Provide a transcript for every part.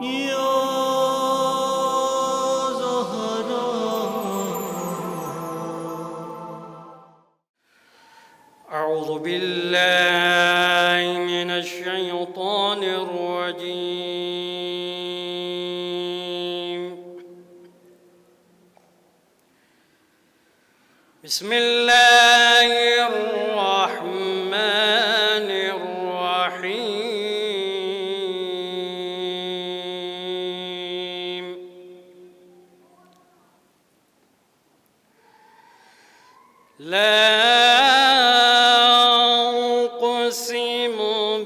يا زهراء. أعوذ بالله من الشيطان الرجيم. بسم الله الرحمن الرحيم. لا أقسم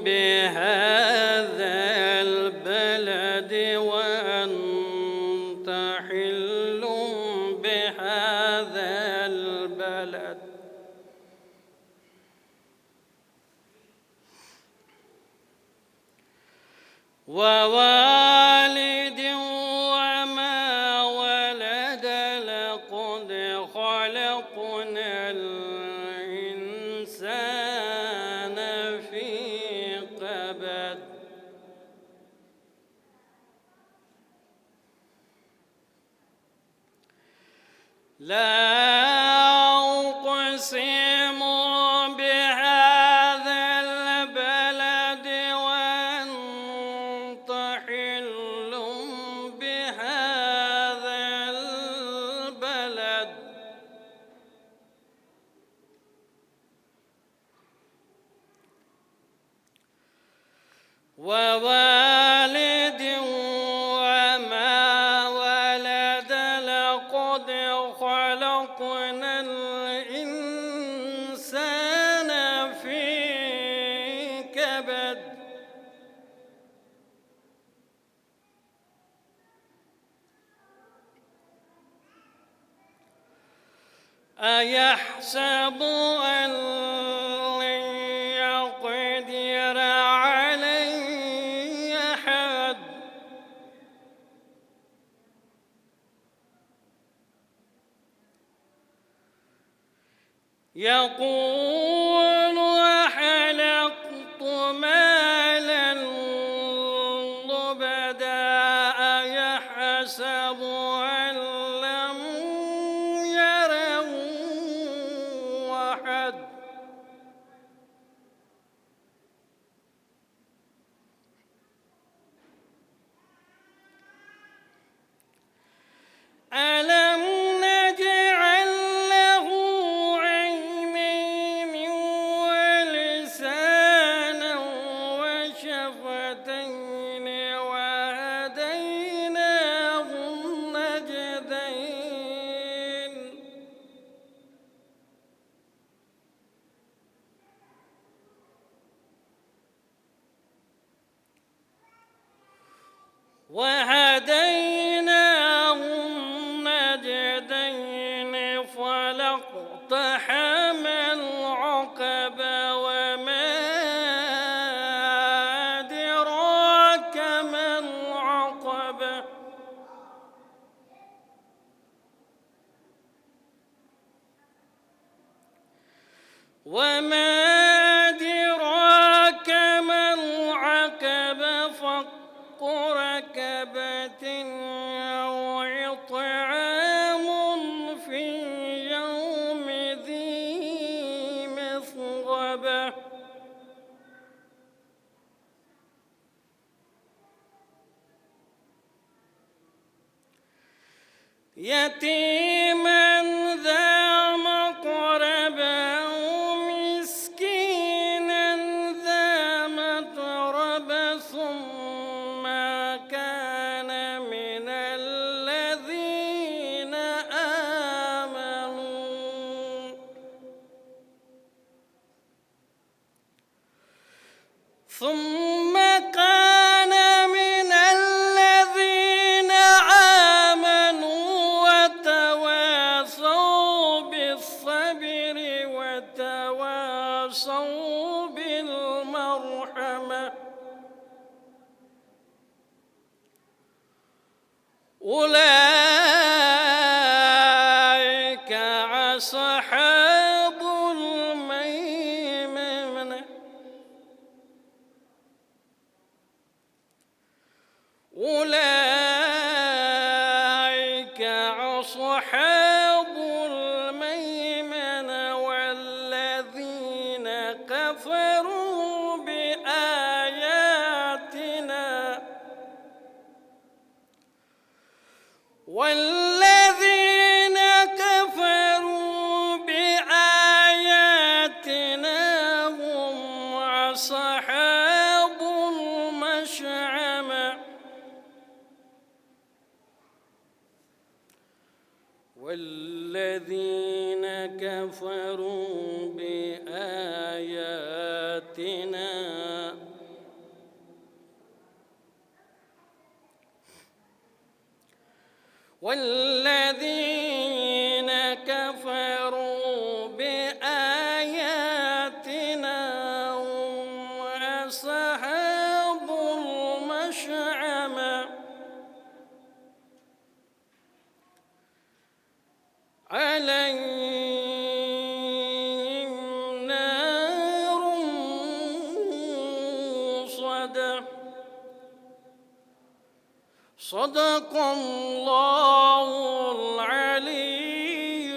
بهذا البلد وأنت حل بهذا البلد ووالد وما ولد لقد خلقنا الإنسان في كبد لا أقسم بهذا البلد وأنت حل بهذا البلد ووالد وما ولد لقد خلقنا الإنسان في كبد أيحسب أن لن يقدر عليه أحد يقول أحلقت مالا لبدا أيحسب أن لم يره أحد ألم نجعل له عينين ولسانا وشفتين وهديناه النجدين فلا اقتحم العقبة وما أدراك ما العقبة وما أدراك ما العقبة فك رقبة أو إطعام في يوم ذي مسغبة يتيما ذا مقربة أو مسكينا ذا متربة ثم كان من الذين آمنوا ثم كان من الذين آمنوا وتواصوا بالصبر وتواصوا بالمرحمة أولئك أصحاب الميمنة أولئك أصحاب الميمنة والذين كفروا بآياتنا هم أصحاب المشأمة والذين كفروا بآياتنا هم أصحاب المشأمة عليهم نار صدى صدق الله العلي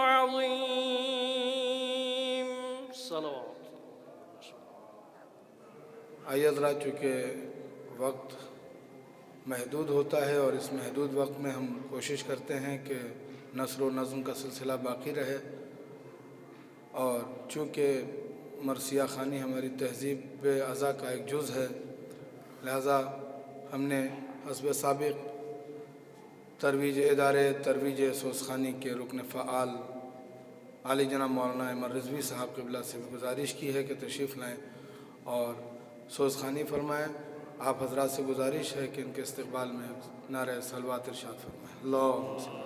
العظيم صلوات. آئیے حضرات، چونکہ وقت محدود ہوتا ہے اور اس محدود وقت میں ہم کوشش کرتے ہیں کہ نثر و نظم کا سلسلہ باقی رہے، اور چونکہ مرثیہ خوانی ہماری تہذیب اعضاء کا ایک جز ہے، لہذا ہم نے حسب سابق ترویج ادارے ترویج سوزخوانی کے رکن فعال عالی جناب مولانا احمد رضوی صاحب قبلہ سے گزارش کی ہے کہ تشریف لائیں اور سوزخوانی فرمائیں۔ آپ حضرات سے گزارش ہے کہ ان کے استقبال میں نعرہ صلوات ارشاد فرمائیں۔ اللہم صل علی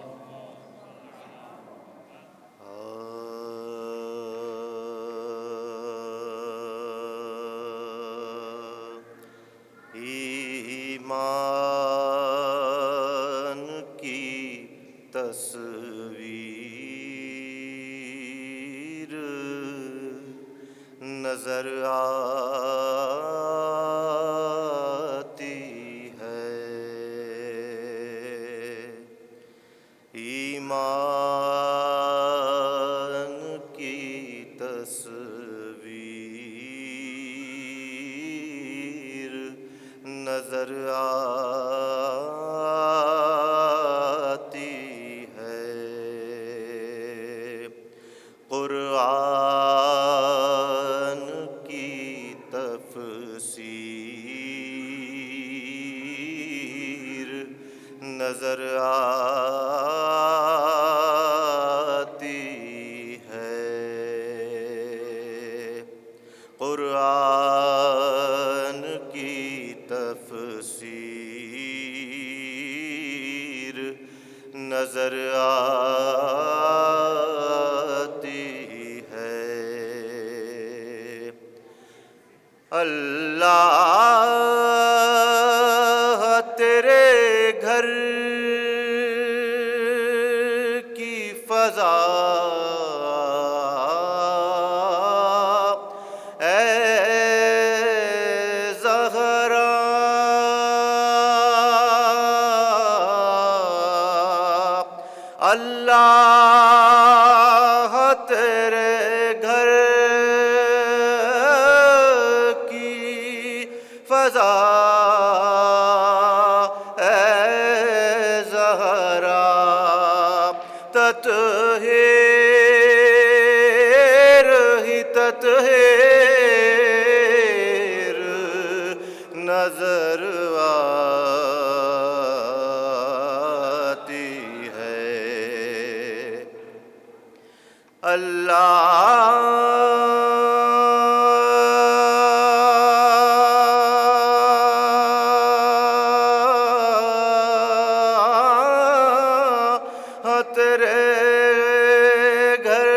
ایمان کی تصویر نظر آتی ہے، ایمان کی تصویر نظر آتی ہے، قرآن کی تفسیر نظر آتی ہے، قرآن کی تفسیر نظر آتی ہے۔ اللہ تیرے گھر کی فضا اے زہرا، اللہ تیرے گھر کی فضا اے زہرا، تطہیر ہی تطہیر نظر آتی ہے۔ اللہ تیرے گھر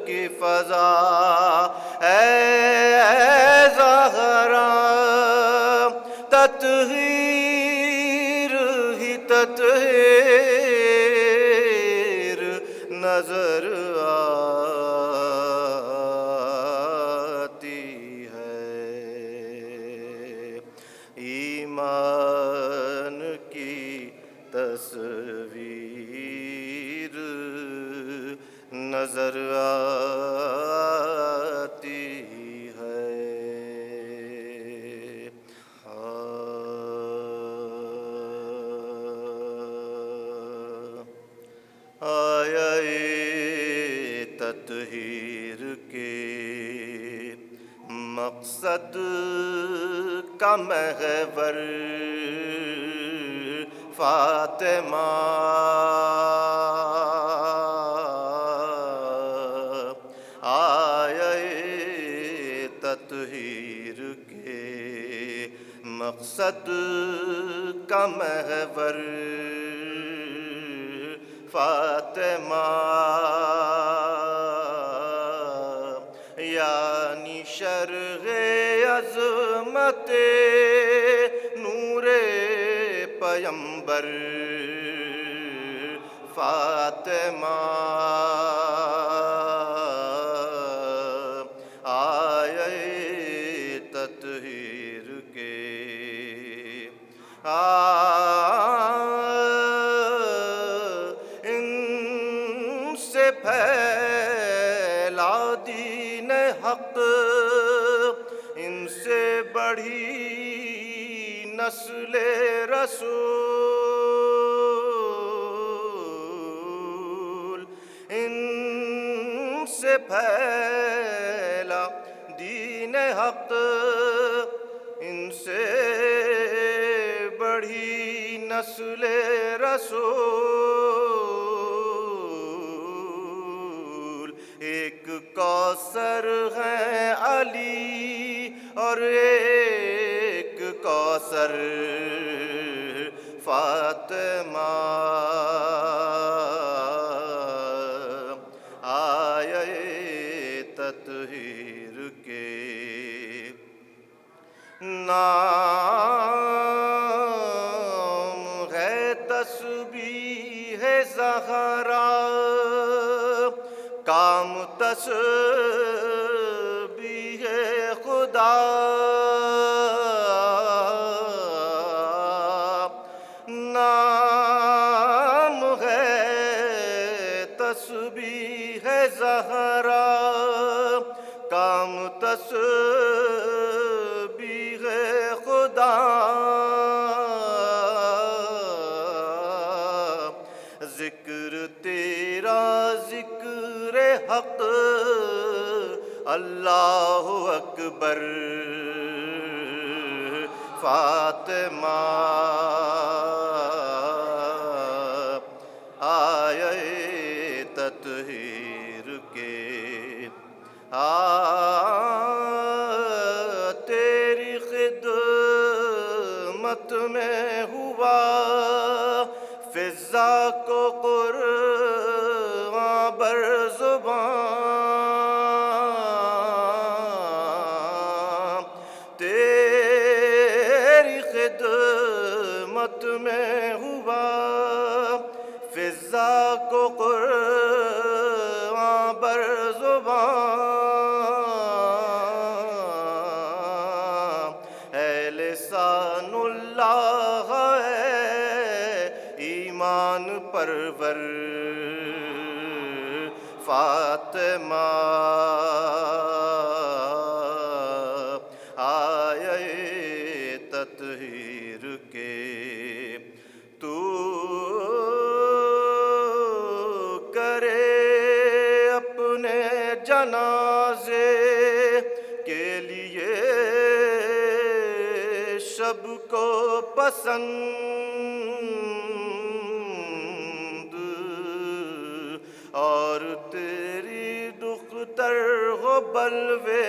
کی فضا اے زہرا، تطہیر ہی تطہیر نظر آتی ہے۔ مقصد کا محور فاطمہ آئے تطہیر کے مقصد کا محور فاطمہ یعنی شرح عظمت نور پیمبر فاطمہ آئے تطہیر کے ان سے پھیلا دین حق ان سے بڑھی نسل رسول ان سے پھیلا دین حق ان سے بڑھی نسل رسول ایک کوثر ہے علی اور ایک کوثر فاطمہ آئے تطہیر کے نام ہے تسبیح زہرا کام تسبیح خدا نام ہے تسبیح زہرا کام تسبیح خدا ذکر تیرا ذکر حق اللہ اکبر فاطمہ آئے تطہیر کے تیری خدمت میں ہوا فضا کو قرآن بر زبان تیری خدمت میں ہوا فضا کو قرآن بر زبان ہے لسان اللہ ہے ایمان پرور فاطمہ آئے تطہیر کے تو کرے اپنے جنازے کے لیے شب کو پسند اور تیری دختر ہو بلوے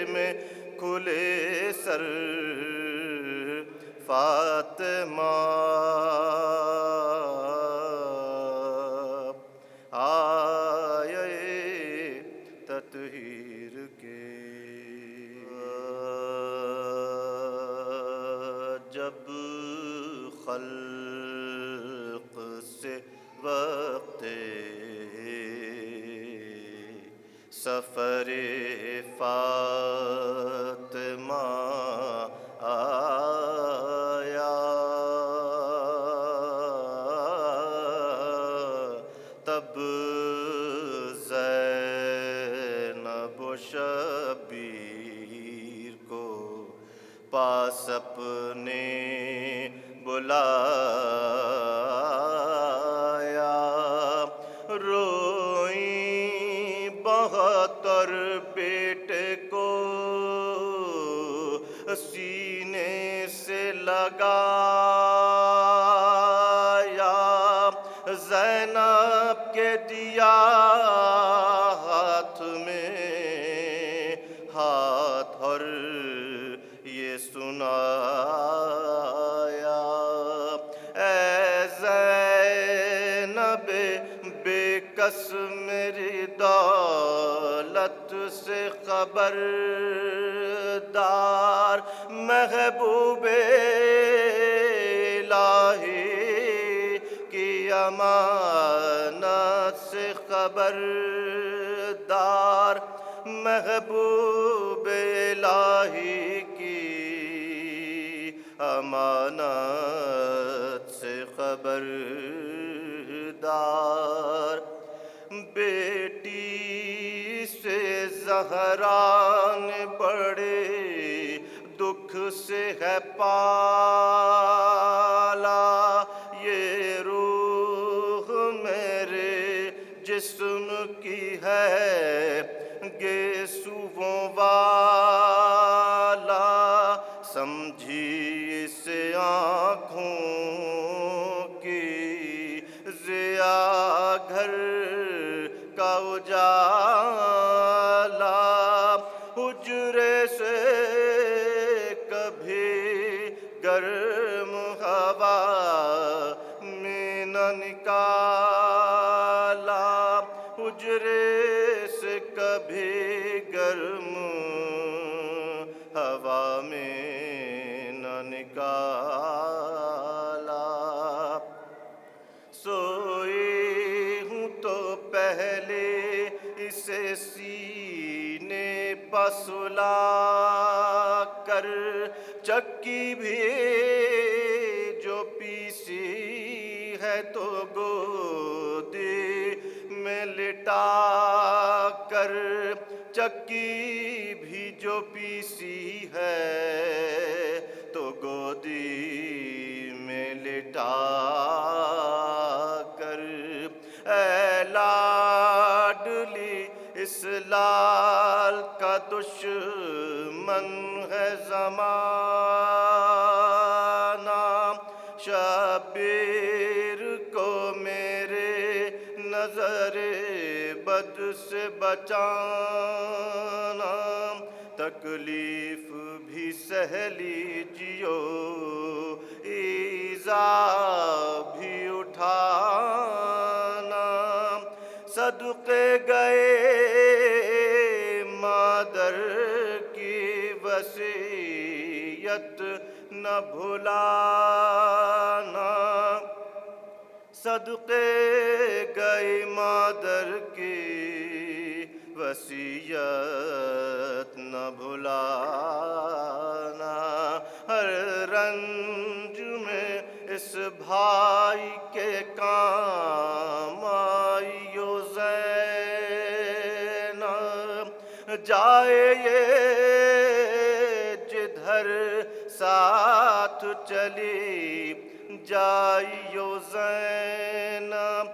میں کھلے سر فاطمہ آئے تطہیر کے جب خلق سے وقت سفر فاطمہ آیا تب زینب و شبیر کو پاس اپنے بلایا روئیں بہت اور بیٹے کو لگایا زینب کے دیا ہاتھ میں ہاتھ اور یہ سنایا اے زینب بے کس میری دولت سے خبردار محبوب الہی کی امانت سے خبردار محبوب الہی کی امانت سے خبردار بیٹی سے زہرا نے بڑے دکھ سے ہے پالا یہ روح میرے جسم کی ہے گیسوؤں والا سمجھی اسے آنکھوں کی ضیا گھر کا اجالا حجرے سے کبھی گرم ہوا میں نہ نکالا حجرے سے کبھی گرم ہوا میں نہ نکالا سوئی ہوں تو پہلے اسے سینے پسلا کر چکی بھی جو پیسی ہے تو گودی میں لٹا کر چکی بھی جو پیسی ہے تو گودی میں لٹا کر اے لاڈلی اس لال کا دشمن ہے زمانہ شبیر کو میرے نظر بد سے بچانا تکلیف بھی سہ لیجیو ایذا بھی اٹھانا صدقے گئے مادر کی وصیت نہ بھلانا صدقے گئے مادر کی وصیت نہ بھلانا ہر رنج میں اس بھائی کے کام آئیو زینب جائے یہ جدھر ساتھ چلی جائیو زینب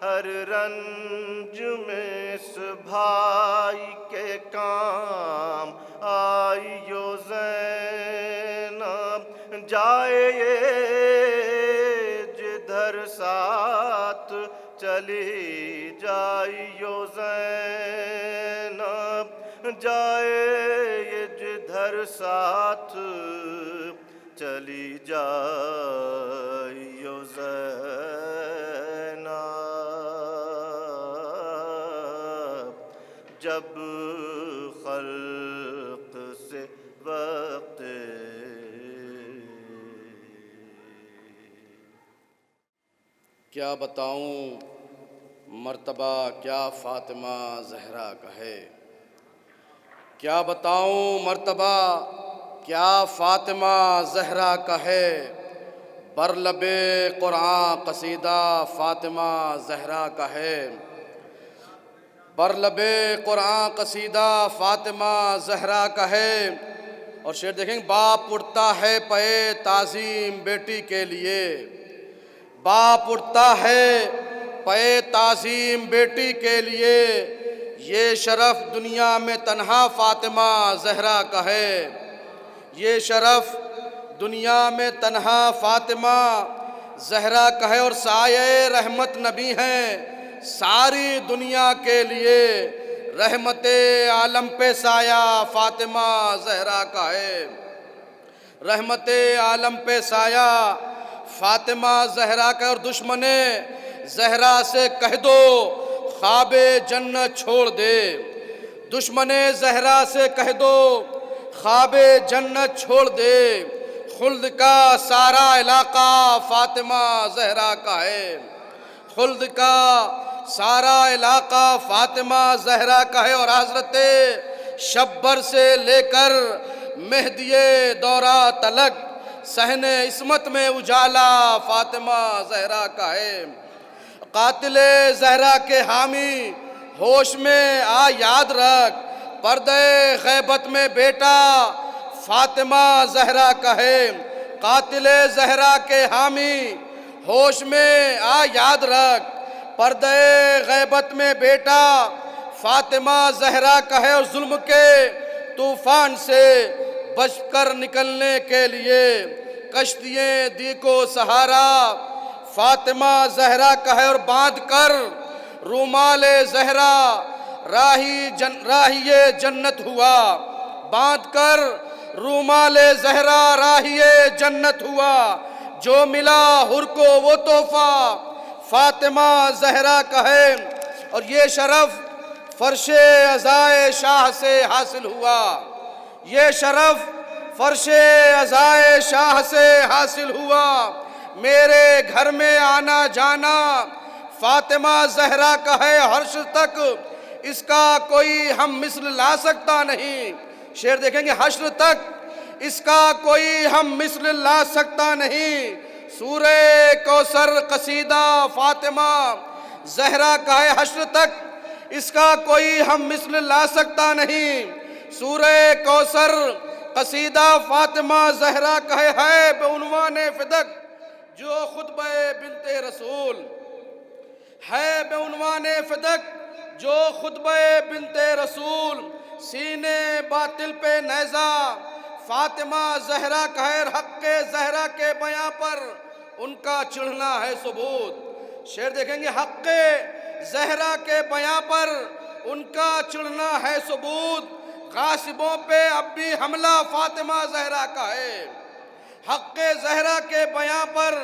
ہر رنج میں اس بھائی کے کام آئیو زینب جائے یہ جدھر ساتھ چلی جائیو زینب جائے یہ جدھر ساتھ چلی جائیو زینب جب خلق سے وقت کیا بتاؤں مرتبہ کیا فاطمہ زہرا کا ہے کیا بتاؤں مرتبہ کیا فاطمہ زہرا کا ہے بر لب قرآن قصیدہ فاطمہ زہرا کا ہے بر لب قرآن قصیدہ فاطمہ زہرا کا ہے اور شعر دیکھیں باپ اٹھتا ہے پے تعظیم بیٹی کے لیے باپ اٹھتا ہے پے تعظیم بیٹی کے لیے یہ شرف دنیا میں تنہا فاطمہ زہرا کا ہے یہ شرف دنیا میں تنہا فاطمہ زہرا کا ہے اور سایہ رحمت نبی ہیں ساری دنیا کے لیے رحمت عالم پہ سایہ فاطمہ زہرا کا ہے رحمت عالم پہ سایہ فاطمہ زہرا کا اور دشمن زہرا سے کہہ دو خواب جنت چھوڑ دے دشمن زہرا سے کہہ دو خواب جنت چھوڑ دے خلد کا سارا علاقہ فاطمہ زہرا کا ہے خلد کا سارا علاقہ فاطمہ زہرا کا ہے اور حضرت شبر سے لے کر مہدی دورہ تلک صحن عصمت میں اجالا فاطمہ زہرا کا ہے قاتل زہرا کے حامی ہوش میں آ یاد رکھ پردے غیبت میں بیٹا فاطمہ زہرا کا ہے قاتل زہرا کے حامی ہوش میں آ یاد رکھ پردے غیبت میں بیٹا فاطمہ زہرا کا ہے اور ظلم کے طوفان سے بچ کر نکلنے کے لیے کشتییں دی کو سہارا فاطمہ زہرا کا ہے اور باندھ کر رومال زہرا راہی جنت ہوا باندھ کر رومال زہرا راہی جنت ہوا جو ملا حر کو وہ تحفہ فاطمہ زہرا کا ہے اور یہ شرف فرش عزائے شاہ سے حاصل ہوا یہ شرف فرش عزائے شاہ سے حاصل ہوا میرے گھر میں آنا جانا فاطمہ زہرا کا ہے عرش تک اس کا کوئی ہم مثل لا سکتا نہیں شعر دیکھیں گے حشر تک اس کا کوئی ہم مثل لا سکتا نہیں سورہ کوثر قصیدہ فاطمہ زہرا کا ہے حشر تک اس کا کوئی ہم مثل لا سکتا نہیں سورہ کوثر قصیدہ فاطمہ زہرا کا ہے بعنوان فدق جو خطبہ بنت رسول ہے بعنوان فدق جو خطبہ بنت رسول سینے باطل پہ نیزہ فاطمہ زہرا کا ہے حق زہرا کے بیاں پر ان کا چڑھنا ہے ثبوت شعر دیکھیں گے حق زہرا کے بیاں پر ان کا چڑھنا ہے ثبوت غاصبوں پہ اب بھی حملہ فاطمہ زہرا کا ہے حق زہرا کے بیاں پر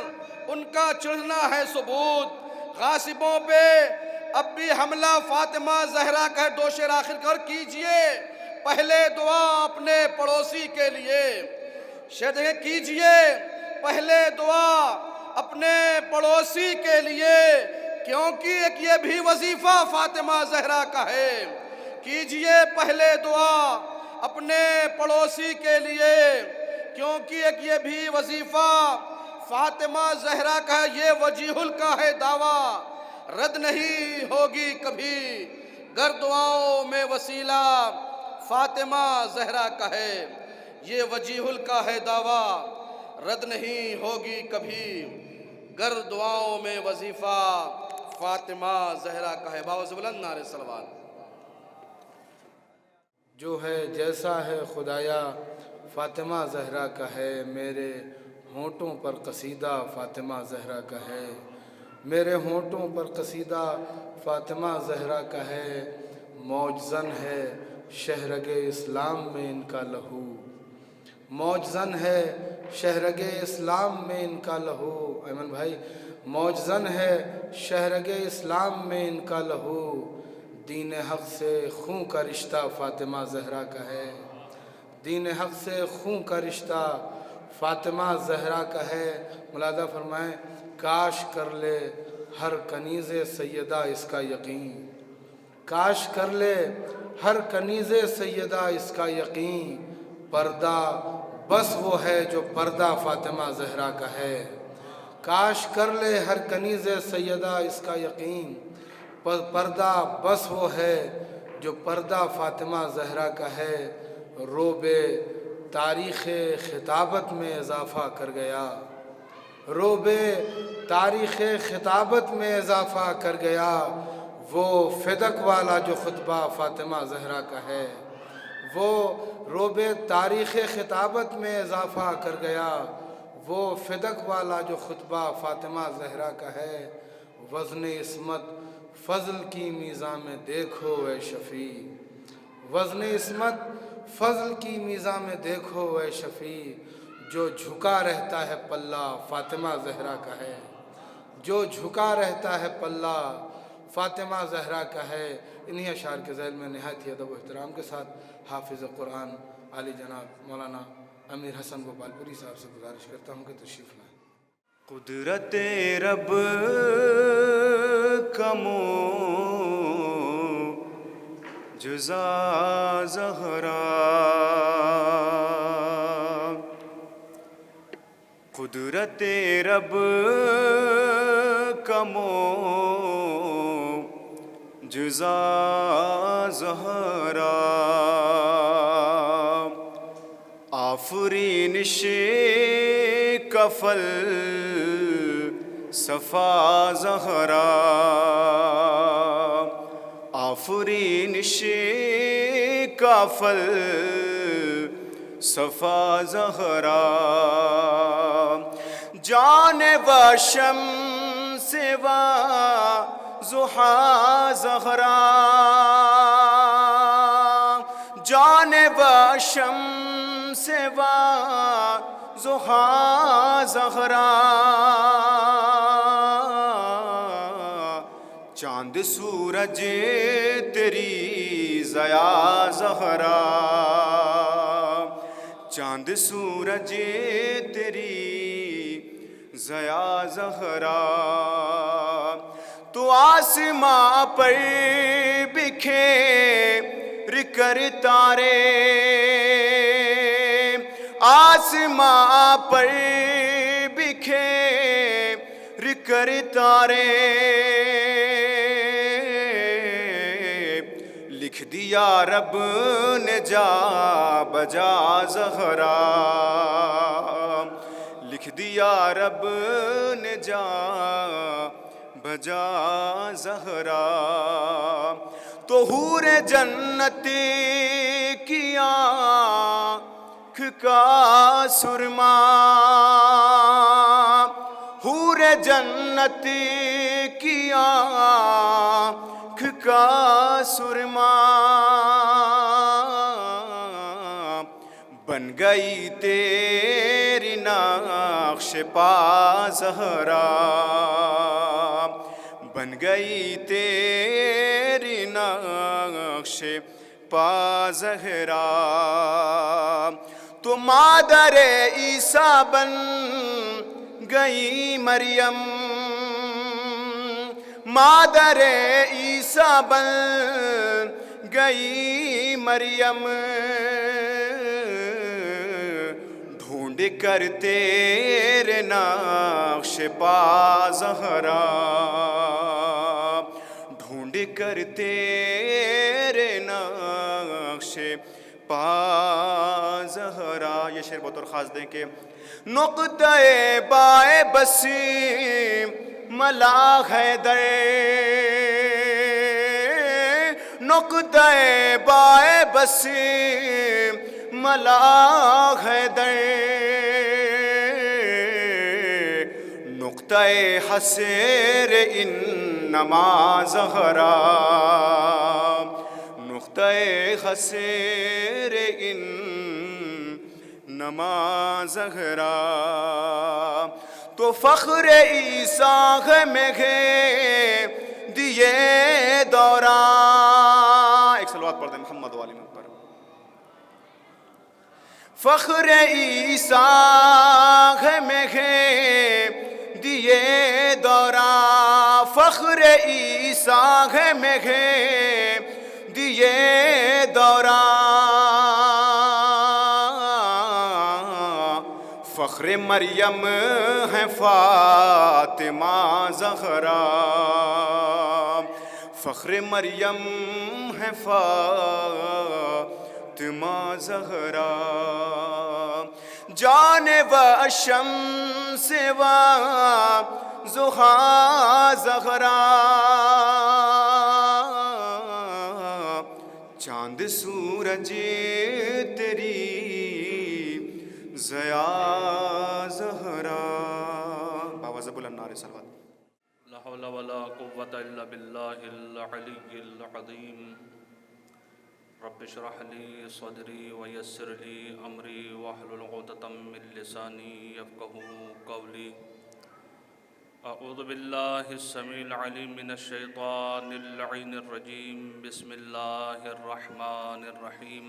ان کا چڑھنا ہے ثبوت غاصبوں پہ اب بھی حملہ فاطمہ زہرا کا ہے دو شعر آخر کر کیجئے پہلے دعا اپنے پڑوسی کے لیے شعر دیکھیں کیجئے پہلے دعا اپنے پڑوسی کے لیے کیونکہ ایک یہ بھی وظیفہ فاطمہ زہرا کا ہے کیجئے پہلے دعا اپنے پڑوسی کے لیے کیونکہ ایک یہ بھی وظیفہ فاطمہ زہرا کا ہے یہ وجیہ کا ہے دعویٰ رد نہیں ہوگی کبھی گر دعاؤں میں وسیلہ فاطمہ زہرا کا ہے یہ وجیہ کا ہے دعویٰ رد نہیں ہوگی کبھی گر دعاؤں میں وظیفہ فاطمہ زہرا کا ہے باوز بلند نعرہ صلوات جو ہے جیسا ہے خدایا فاطمہ زہرا کا ہے میرے ہونٹوں پر قصیدہ فاطمہ زہرا کا ہے میرے ہونٹوں پر قصیدہ فاطمہ زہرا کا ہے موجزن ہے شہرگ اسلام میں ان کا لہو موجزن ہے شہرگ اسلام میں ان کا لہو ایمن بھائی موجزن ہے شہرگ اسلام میں ان کا لہو دین حق سے خون کا رشتہ فاطمہ زہرا کا ہے دین حق سے خون کا رشتہ فاطمہ زہرا کا ہے ملاحظہ فرمائیں کاش کر لے ہر کنیز سیدہ اس کا یقین کاش کر لے ہر کنیز سیدہ اس کا یقین پردہ بس وہ ہے جو پردہ فاطمہ زہرا کا ہے کاش کر لے ہر کنیز سیدہ اس کا یقین پردہ بس وہ ہے جو پردہ فاطمہ زہرا کا ہے روب تاریخ خطابت میں اضافہ کر گیا روب تاریخ خطابت میں اضافہ کر گیا وہ فدق والا جو خطبہ فاطمہ زہرا کا ہے وہ روب تاریخ خطابت میں اضافہ کر گیا، وہ فدق والا جو خطبہ فاطمہ زہرا کا ہے، وزن عصمت فضل کی میزان میں دیکھو اے شفیع، وزن عصمت فضل کی میزان میں دیکھو اے شفیع، جو جھکا رہتا ہے پلہ فاطمہ زہرا کا ہے، جو جھکا رہتا ہے پلہ فاطمہ زہرا کا ہے۔ انہی اشعار کے ذیل میں نہایت ہی ادب و احترام کے ساتھ حافظ قرآن عالی جناب مولانا امیر حسن گوپال پوری صاحب سے گزارش کرتا ہوں کہ تشریف لائیں۔ قدرت رب کا معجزہ زہرا، قدرت رب کا معجزہ زہرا، آفرینش کا فلسفہ زہرا، آفرینش کا فلسفہ زہرا، جان و شمس و ضحیٰ زہرا، جان و شمس و ضحیٰ زہرا، چاند سورج تیری ضیاء زہرا، چاند سورج تیری ضیاء زہرا، تو آسماں پر بکھیر کر تارے، آسماں پر بکھیر کر تارے، لکھ دیا رب نے جا بجا زہرا، لکھ دیا رب نے جا بجا زہرا، تو حور جنت کی آنکھ کا سرما، حور جنت کی آنکھ کا سرما، بن گئی تیری نقش پا زہرا، بن گئی تیری نقش پا زہرا، تو مادر عیسیٰ بن گئی مریم، مادر عیسیٰ بن گئی مریم، ڈھونڈ کر تیرے نقش پا زہرا، ڈھونڈ کر تیرے نقش پا زہرا۔ یہ شعر بطور خاص دیں کہ نقطہ بائے بسیم ملا حیدر، نقطہ بائے بسیم ملا حیدر، نقطہ حسیر انما زہرا، نقطہ حسیر انما زہرا، تو فخر عیسیٰ میں ہے دیے دوران، ایک صلوات پڑھ دیں محمد والی پر۔ فخر عیسیٰ میں ہے دیے دوران، فخر عیسیٰ میں ہے دیے دوران، فخر مریم ہے فاطمہ زہرا، فخر مریم ہے فاطمہ زہرا، جان و شمس و ضحیٰ زہرا، چاند سورج تیری ضیا زہرا. باوازہ بلند نعرے صلوات. لا حول ولا قوة إلا بالله العلي العظيم. رب اشرح لي صدري ويسر لي أمري واحلل عقدة من لساني يفقهوا قولي. أعوذ بالله السميع العليم من الشيطان اللعين الرجيم. بسم الله الرحمن الرحيم.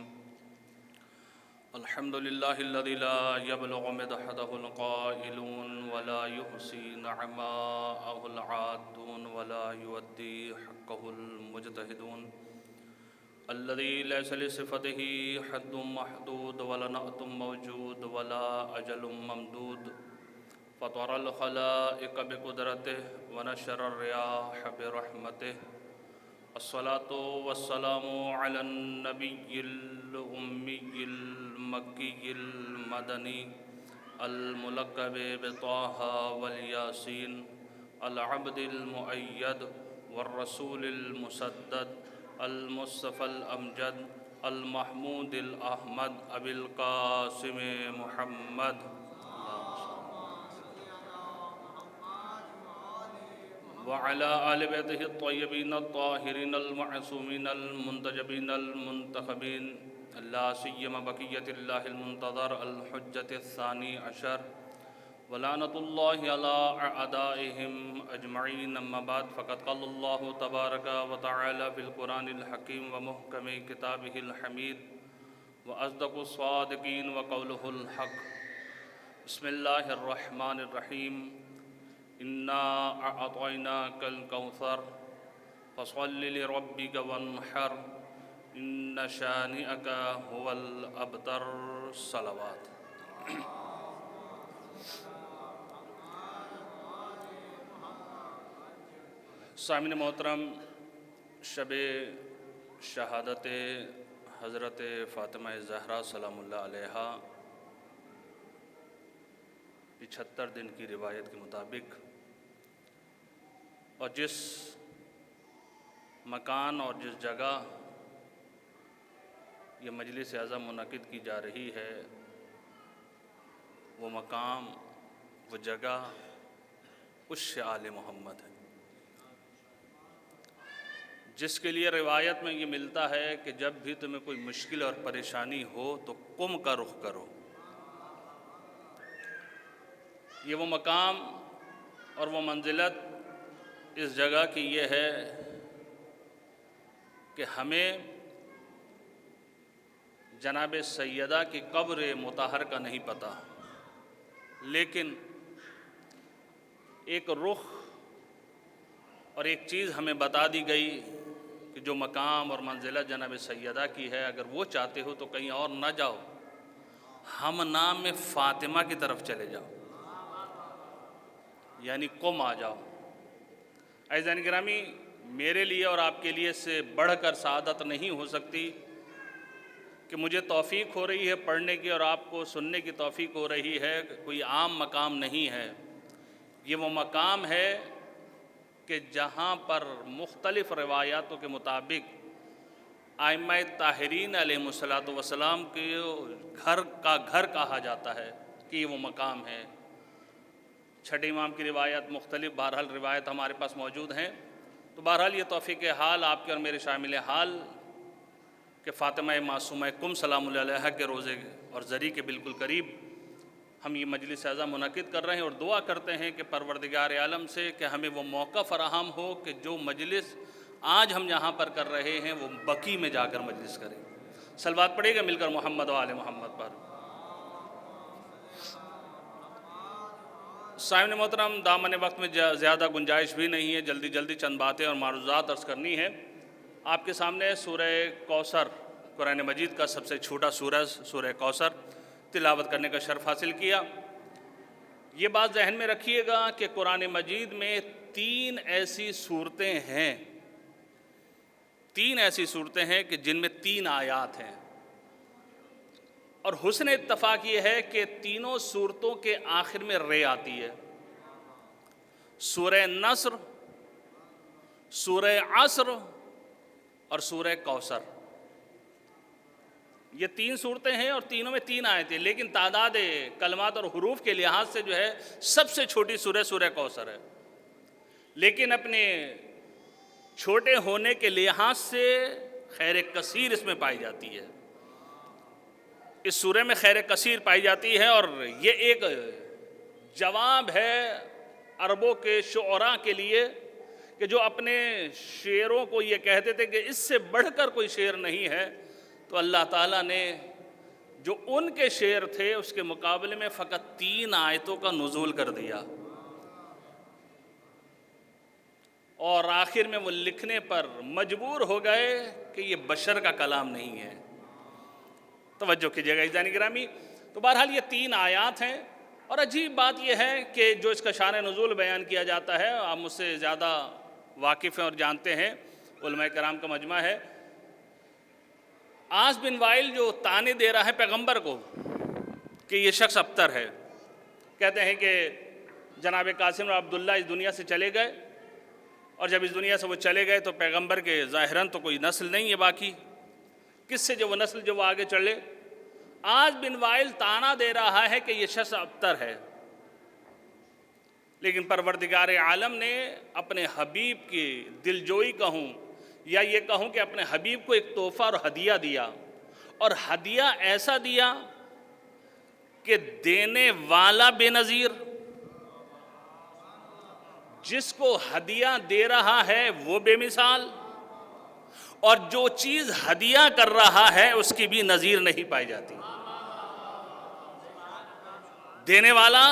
الحمد لله الذي لا يبلغ مدحه القائلون ولا يحصي نعماءه العادون ولا يؤدي حقه المجتهدون. الذي ليس لصفته حد محدود ولا نعت موجود ولا أجل ممدود. فطر الخلائق بقدرته ونشر الرياح برحمته. الصلاة والسلام على النبي الأمي المكي المدني الملقب بطه والياسين العبد المؤيد والرسول المسدد المصطفى الأمجد المحمود الأحمد أبي القاسم محمد وعلى آل بيته الطيبين الطاهرين المعصومين المنتجبين المنتخبين لا سيما بقية الله المنتظر الحجة الثاني عشر. ولعنة الله على أعدائهم أجمعين. أما بعد فقد قال الله تبارك وتعالى في القرآن الحكيم ومحكم كتابه الحميد وأصدق الصادقين وقوله الحق. بسم الله الرحمن الرحيم. إنا أعطيناك الكوثر فصل لربك وانحر إن شانئك هو الأبتر. صلوات. سامعین محترم، شب شہادت حضرت فاطمہ زہرا سلام اللہ علیہا 75 دن کی روایت کے مطابق اور جس مکان اور جس جگہ یہ مجلس اعظم منعقد کی جا رہی ہے، وہ مقام، وہ جگہ عش آل محمد ہے، جس کے لیے روایت میں یہ ملتا ہے کہ جب بھی تمہیں کوئی مشکل اور پریشانی ہو تو قم کا رخ کرو. یہ وہ مقام اور وہ منزلت اس جگہ کی یہ ہے کہ ہمیں جناب سیدہ کی قبر مطہر کا نہیں پتہ، لیکن ایک رخ اور ایک چیز ہمیں بتا دی گئی کہ جو مقام اور منزلت جناب سیدہ کی ہے، اگر وہ چاہتے ہو تو کہیں اور نہ جاؤ، ہم نام میں فاطمہ کی طرف چلے جاؤ، یعنی قم آ جاؤ. عزیزان گرامی، میرے لیے اور آپ کے لیے اس سے بڑھ کر سعادت نہیں ہو سکتی کہ مجھے توفیق ہو رہی ہے پڑھنے کی اور آپ کو سننے کی توفیق ہو رہی ہے. کوئی عام مقام نہیں ہے، یہ وہ مقام ہے کہ جہاں پر مختلف روایاتوں کے مطابق ائمہ طاہرین علیہم السلام کے گھر کا گھر کہا جاتا ہے کہ یہ وہ مقام ہے. چھٹے امام کی روایت مختلف بہرحال روایت ہمارے پاس موجود ہیں. تو بہرحال یہ توفیق حال آپ کے اور میرے شامل حال کہ فاطمہ معصومہ قم سلام اللہ علیہا کے روزے اور ذری کے بالکل قریب ہم یہ مجلس اعظم منعقد کر رہے ہیں، اور دعا کرتے ہیں کہ پروردگار عالم سے کہ ہمیں وہ موقع فراہم ہو کہ جو مجلس آج ہم یہاں پر کر رہے ہیں وہ بقی میں جا کر مجلس کریں. صلوات پڑھے گا مل کر محمد و آل محمد پر. سامعین محترم، دامن وقت میں زیادہ گنجائش بھی نہیں ہے، جلدی جلدی چند باتیں اور معروضات عرض کرنی ہے. آپ کے سامنے سورہ کوثر، قرآن مجید کا سب سے چھوٹا سورہ سورہ کوثر تلاوت کرنے کا شرف حاصل کیا. یہ بات ذہن میں رکھیے گا کہ قرآن مجید میں 3 ایسی صورتیں ہیں، 3 ایسی صورتیں ہیں کہ جن میں 3 آیات ہیں، اور حسن اتفاق یہ ہے کہ تینوں صورتوں کے آخر میں رے آتی ہے. سورہ نصر، سورہ عصر اور سورہ کوثر. یہ 3 صورتیں ہیں اور تینوں میں 3 آیتیں، لیکن تعداد کلمات اور حروف کے لحاظ سے جو ہے سب سے چھوٹی سورہ سورہ کوثر ہے، لیکن اپنے چھوٹے ہونے کے لحاظ سے خیر کثیر اس میں پائی جاتی ہے، اس سورہ میں خیر کثیر پائی جاتی ہے، اور یہ ایک جواب ہے عربوں کے شعراء کے لیے کہ جو اپنے شعروں کو یہ کہتے تھے کہ اس سے بڑھ کر کوئی شعر نہیں ہے، تو اللہ تعالیٰ نے جو ان کے شعر تھے اس کے مقابلے میں فقط 3 آیتوں کا نزول کر دیا، اور آخر میں وہ لکھنے پر مجبور ہو گئے کہ یہ بشر کا کلام نہیں ہے۔ توجہ کیجیے گا عزیزان گرامی، تو بہرحال یہ 3 آیات ہیں، اور عجیب بات یہ ہے کہ جو اس کا شان نزول بیان کیا جاتا ہے، آپ مجھ سے زیادہ واقف ہیں اور جانتے ہیں، علماء کرام کا مجمع ہے، عاص بن وائل جو طعنے دے رہا ہے پیغمبر کو کہ یہ شخص ابتر ہے، کہتے ہیں کہ جناب قاسم اور عبداللہ اس دنیا سے چلے گئے، اور جب اس دنیا سے وہ چلے گئے تو پیغمبر کے ظاہراً تو کوئی نسل نہیں ہے باقی، کس سے جو وہ نسل جو وہ آگے چلے؟ عاص بن وائل طعنہ دے رہا ہے کہ یہ شخص ابتر ہے، لیکن پروردگار عالم نے اپنے حبیب کی دلجوئی کہوں یا یہ کہوں کہ اپنے حبیب کو ایک تحفہ اور ہدیہ دیا، اور ہدیہ ایسا دیا کہ دینے والا بے نظیر، جس کو ہدیہ دے رہا ہے وہ بے مثال، اور جو چیز ہدیہ کر رہا ہے اس کی بھی نظیر نہیں پائی جاتی۔ دینے والا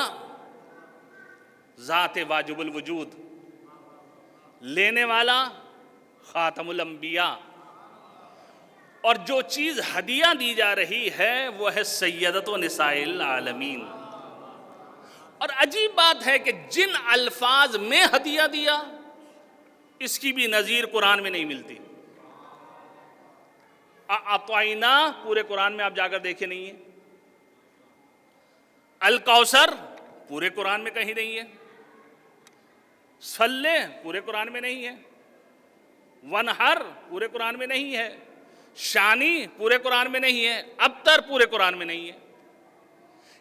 ذات واجب الوجود، لینے والا خاتم الانبیاء، اور جو چیز ہدیہ دی جا رہی ہے وہ ہے سیدۃ نساء العالمین۔ اور عجیب بات ہے کہ جن الفاظ میں ہدیہ دیا اس کی بھی نظیر قرآن میں نہیں ملتی۔ اعطینا پورے قرآن میں آپ جا کر دیکھے نہیں ہیں، الکوثر پورے قرآن میں کہیں نہیں ہے، صلی پورے قرآن میں نہیں ہے، ونہر پورے قرآن میں نہیں ہے، شانی پورے قرآن میں نہیں ہے، ابتر پورے قرآن میں نہیں ہے۔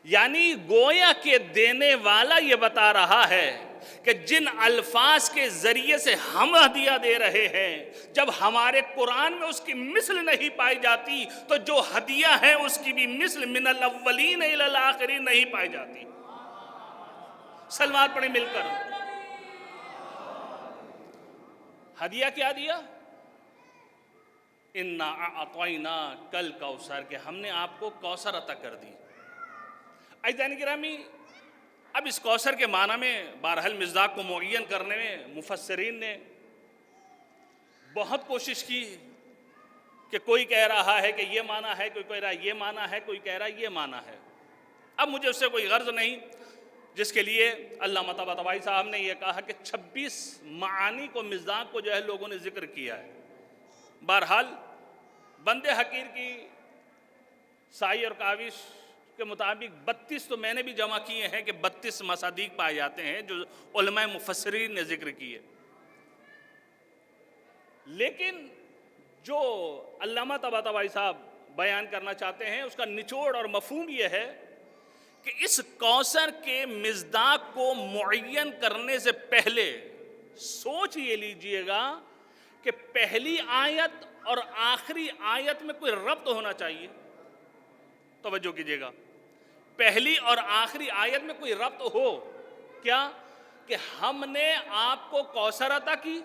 یعنی گویا کہ دینے والا یہ بتا رہا ہے کہ جن الفاظ کے ذریعے سے ہم ہدیہ دے رہے ہیں، جب ہمارے قرآن میں اس کی مثل نہیں پائی جاتی تو جو ہدیہ ہے اس کی بھی مثل من الاولین الی الاخرین نہیں پائی جاتی۔ سلوات پڑھیں مل کر، ہدیہ کیا دیا؟ انا اعطینا کل کوثر، کہ ہم نے آپ کو کوثر عطا کر دی۔ عزیزان گرامی، اب اس کوثر کے معنی میں بہرحال مصداق کو معین کرنے میں مفسرین نے بہت کوشش کی کہ کوئی کہہ رہا ہے کہ یہ معنی ہے، کوئی کہہ رہا ہے یہ معنی ہے، کوئی کہہ رہا ہے یہ معنی ہے۔ اب مجھے اس سے کوئی غرض نہیں، جس کے لیے علامہ طباطبائی صاحب نے یہ کہا کہ 26 معانی کو مصداق کو جو ہے لوگوں نے ذکر کیا ہے۔ بہرحال بند حقیر کی سائی اور کاوش کے مطابق 32 تو میں نے بھی جمع کیے ہیں کہ 32 مصادیق پائے جاتے ہیں جو علماء مفسرین نے ذکر کیے، لیکن جو علامہ طباطبائی صاحب بیان کرنا چاہتے ہیں اس کا نچوڑ اور مفہوم یہ ہے کہ اس کوثر کے مصداق کو معین کرنے سے پہلے سوچ یہ لیجئے گا کہ پہلی آیت اور آخری آیت میں کوئی ربط ہونا چاہیے۔ توجہ کیجئے گا، پہلی اور آخری آیت میں کوئی ربط ہو، کیا کہ ہم نے آپ کو کوثر عطا کی،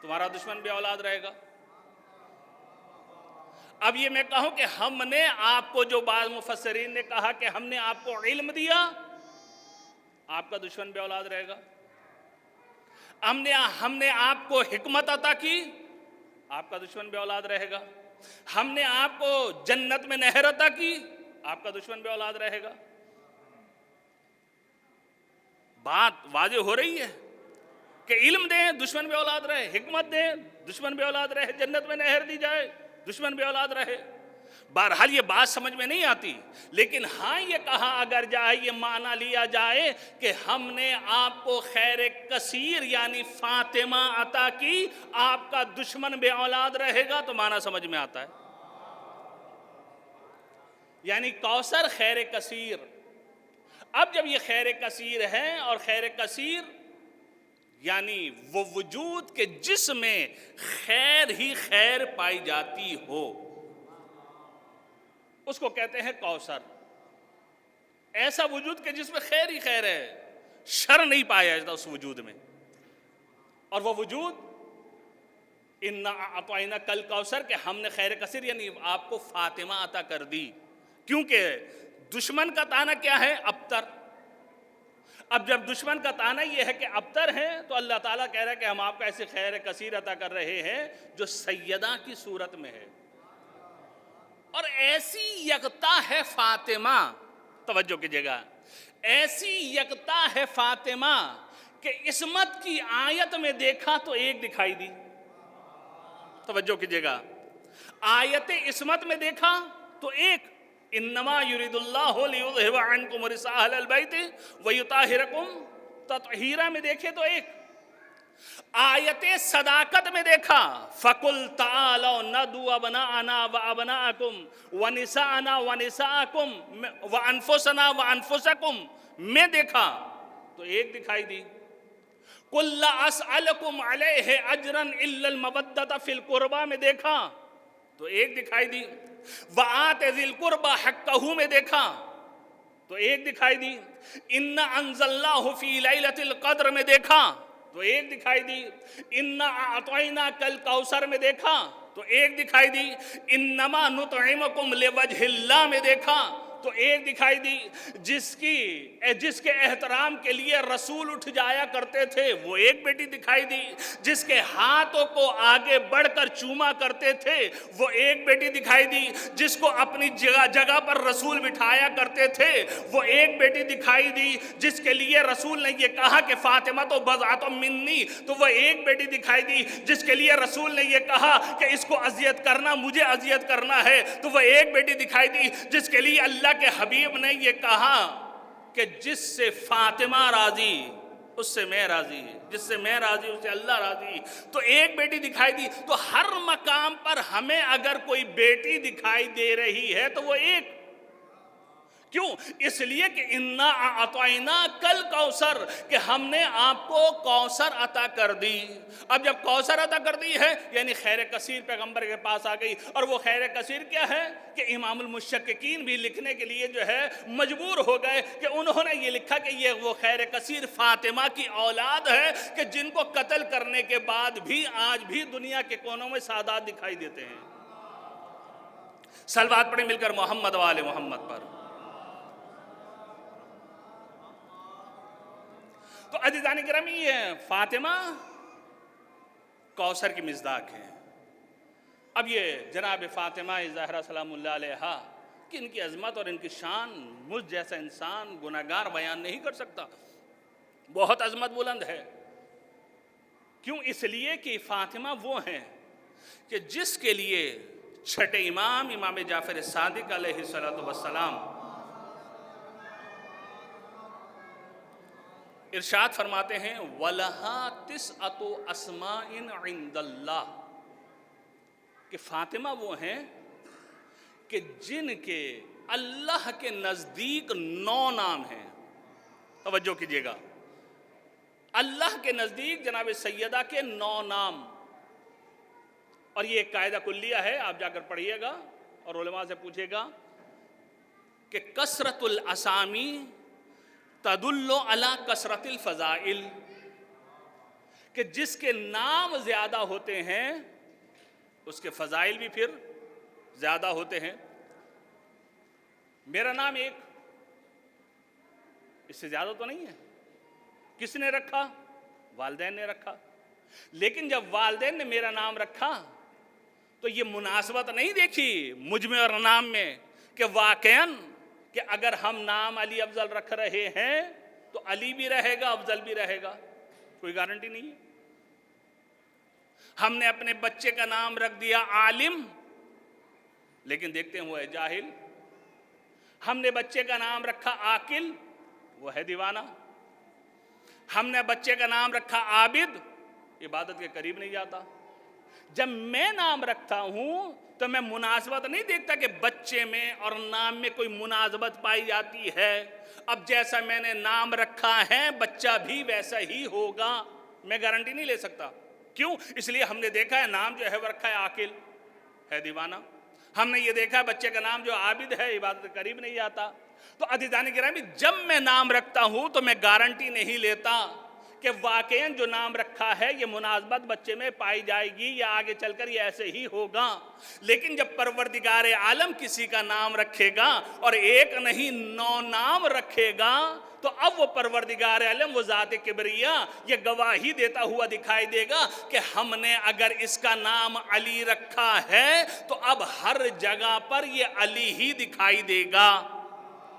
تمہارا دشمن بے اولاد رہے گا۔ اب یہ میں کہوں کہ ہم نے آپ کو، جو بعض مفسرین نے کہا کہ ہم نے آپ کو علم دیا، آپ کا دشمن بے اولاد رہے گا۔ ہم نے آپ کو حکمت عطا کی، آپ کا دشمن بے اولاد رہے گا۔ ہم نے آپ کو جنت میں نہر عطا کی، آپ کا دشمن بے اولاد رہے گا۔ بات واضح ہو رہی ہے کہ علم دیں دشمن بے اولاد رہے، حکمت دیں دشمن بے اولاد رہے، جنت میں نہر دی جائے دشمن بے اولاد رہے۔ بہرحال یہ بات سمجھ میں نہیں آتی، لیکن ہاں یہ کہا اگر جائے، یہ معنی لیا جائے کہ ہم نے آپ کو خیر کثیر یعنی فاطمہ عطا کی، آپ کا دشمن بے اولاد رہے گا، تو معنی سمجھ میں آتا ہے۔ یعنی کوثر خیر کثیر. اب جب یہ خیر کثیر ہے، اور خیر کثیر یعنی وہ وجود کہ جس میں خیر ہی خیر پائی جاتی ہو، اس کو کہتے ہیں کوثر. ایسا وجود کہ جس میں خیر ہی خیر ہے، شر نہیں پایا جاتا اس وجود میں. اور وہ وجود اِنَّا أَعْطَيْنَاكَ الْكَوْثَرَ کہ ہم نے خیر کثیر یعنی آپ کو فاطمہ عطا کر دی. کیونکہ دشمن کا طعنہ کیا ہے؟ ابتر. اب جب دشمن کا طعنہ یہ ہے کہ ابتر ہے، تو اللہ تعالیٰ کہہ رہا ہے کہ ہم آپ کو ایسی خیر کثیر عطا کر رہے ہیں جو سیدہ کی صورت میں ہے. اور ایسی یکتا ہے فاطمہ، توجہ کیجئے گا، ایسی یکتا ہے فاطمہ کہ عصمت کی آیت میں دیکھا تو ایک دکھائی دی. توجہ کیجئے گا، آیت عصمت میں دیکھا تو ایک، انما یرید اللہ لیذہب عنکم الرجس اہل البیت ویطہرکم تطہیرا میں دیکھے تو ایک. آیت صداقت میں دیکھا، فَقُلْ تَعَالَوْا نَدْعُ أَبْنَاءَنَا وَأَبْنَاءَكُمْ وَنِسَاءَنَا وَنِسَاءَكُمْ وَأَنفُسَنَا وَأَنفُسَكُمْ میں دیکھا تو ایک دکھائی دی. قُلْ لَا أَسْأَلُكُمْ عَلَيْهِ أَجْرًا إِلَّا الْمَوَدَّةَ فِي الْقُرْبَى میں دیکھا تو ایک دکھائی دی. وَآتِ ذِي الْقُرْبَى حَقَّهُ میں دیکھا تو ایک دکھائی دی. إِنَّا أَنزَلْنَاهُ فِي لَيْلَةِ الْقَدْرِ میں دیکھا تو ایک دکھائی دی. إِنَّا أَعْطَيْنَاكَ الْكَوْثَرَ میں دیکھا تو ایک دکھائی دی. إِنَّمَا نُطْعِمُكُمْ لِوَجْهِ اللَّهِ میں دیکھا تو ایک دکھائی دی. جس کے احترام کے لیے رسول اٹھ جایا کرتے تھے وہ ایک بیٹی دکھائی دی. جس کے ہاتھوں کو آگے بڑھ کر چوما کرتے تھے وہ ایک بیٹی دکھائی دی. جس کو اپنی جگہ پر رسول بٹھایا کرتے تھے وہ ایک بیٹی دکھائی دی. جس کے لیے رسول نے یہ کہا کہ فاطمہ تو بضعۃ منی تو وہ ایک بیٹی دکھائی دی. جس کے لیے رسول نے یہ کہا کہ اس کو اذیت کرنا مجھے اذیت کرنا ہے تو وہ ایک بیٹی دکھائی دی. جس کے لیے اللہ کے حبیب نے یہ کہا کہ جس سے فاطمہ راضی اس سے میں راضی، جس سے میں راضی اس سے اللہ راضی، تو ایک بیٹی دکھائی دی. تو ہر مقام پر ہمیں اگر کوئی بیٹی دکھائی دے رہی ہے تو وہ ایک. کیوں؟ اس لیے کہ اِنَّا أَعْطَيْنَاكَ الْكَوْثَرَ کہ ہم نے آپ کو کوثر عطا کر دی. اب جب کوثر عطا کر دی ہے یعنی خیر کثیر پیغمبر کے پاس آ گئی. اور وہ خیر کثیر کیا ہے کہ امام المشککین بھی لکھنے کے لیے جو ہے مجبور ہو گئے کہ انہوں نے یہ لکھا کہ یہ وہ خیر کثیر فاطمہ کی اولاد ہے کہ جن کو قتل کرنے کے بعد بھی آج بھی دنیا کے کونوں میں سادات دکھائی دیتے ہیں. صلوات پڑھیں مل کر محمد و آل محمد پر. تو عزیزان گرامی یہ فاطمہ کوثر کی مصداق ہے. اب یہ جناب فاطمہ زہرا سلام اللہ علیہا کہ ان کی عظمت اور ان کی شان مجھ جیسا انسان گناہگار بیان نہیں کر سکتا. بہت عظمت بلند ہے. کیوں؟ اس لیے کہ فاطمہ وہ ہیں کہ جس کے لیے چھٹے امام جعفر صادق علیہ السلام ارشاد فرماتے ہیں وَلَهَا تِسْعَةُ أَسْمَاءٍ عِنْدَ اللَّهِ کہ فاطمہ وہ ہیں کہ جن کے اللہ کے نزدیک 9 نام ہیں. توجہ کیجئے گا، اللہ کے نزدیک جناب سیدہ کے 9 نام. اور یہ ایک قاعدہ کلیہ ہے، آپ جا کر پڑھیے گا اور علماء سے پوچھے گا کہ کثرت الاسامی تدل علی کثرت الفضائل کہ جس کے نام زیادہ ہوتے ہیں اس کے فضائل بھی پھر زیادہ ہوتے ہیں. میرا نام ایک، اس سے زیادہ تو نہیں ہے. کس نے رکھا؟ والدین نے رکھا. لیکن جب والدین نے میرا نام رکھا تو یہ مناسبت نہیں دیکھی مجھ میں اور نام میں کہ واقعاً کہ اگر ہم نام علی افضل رکھ رہے ہیں تو علی بھی رہے گا افضل بھی رہے گا. کوئی گارنٹی نہیں ہے. ہم نے اپنے بچے کا نام رکھ دیا عالم لیکن دیکھتے ہیں وہ ہے جاہل. ہم نے بچے کا نام رکھا عاقل، وہ ہے دیوانہ. ہم نے بچے کا نام رکھا عابد، عبادت کے قریب نہیں جاتا. جب میں نام رکھتا ہوں تو میں مناسبت نہیں دیکھتا کہ بچے میں اور نام میں کوئی مناسبت پائی جاتی ہے. اب جیسا میں نے نام رکھا ہے بچہ بھی ویسا ہی ہوگا. میں گارنٹی نہیں لے سکتا. کیوں؟ اس لیے ہم نے دیکھا ہے نام جو ہے وہ رکھا ہے عاقل، ہے دیوانہ. ہم نے یہ دیکھا ہے بچے کا نام جو عابد ہے، عبادت کے قریب نہیں آتا. تو عزیزان گرامی، جب میں نام رکھتا ہوں تو میں گارنٹی نہیں لیتا کہ واقعاً جو نام رکھا ہے یہ مناسبت بچے میں پائی جائے گی یا آگے چل کر یہ ایسے ہی ہوگا. لیکن جب پروردگار عالم کسی کا نام رکھے گا اور ایک نہیں 9 نام رکھے گا تو اب وہ پروردگار عالم، وہ ذات کبریا، یہ گواہی دیتا ہوا دکھائی دے گا کہ ہم نے اگر اس کا نام علی رکھا ہے تو اب ہر جگہ پر یہ علی ہی دکھائی دے گا.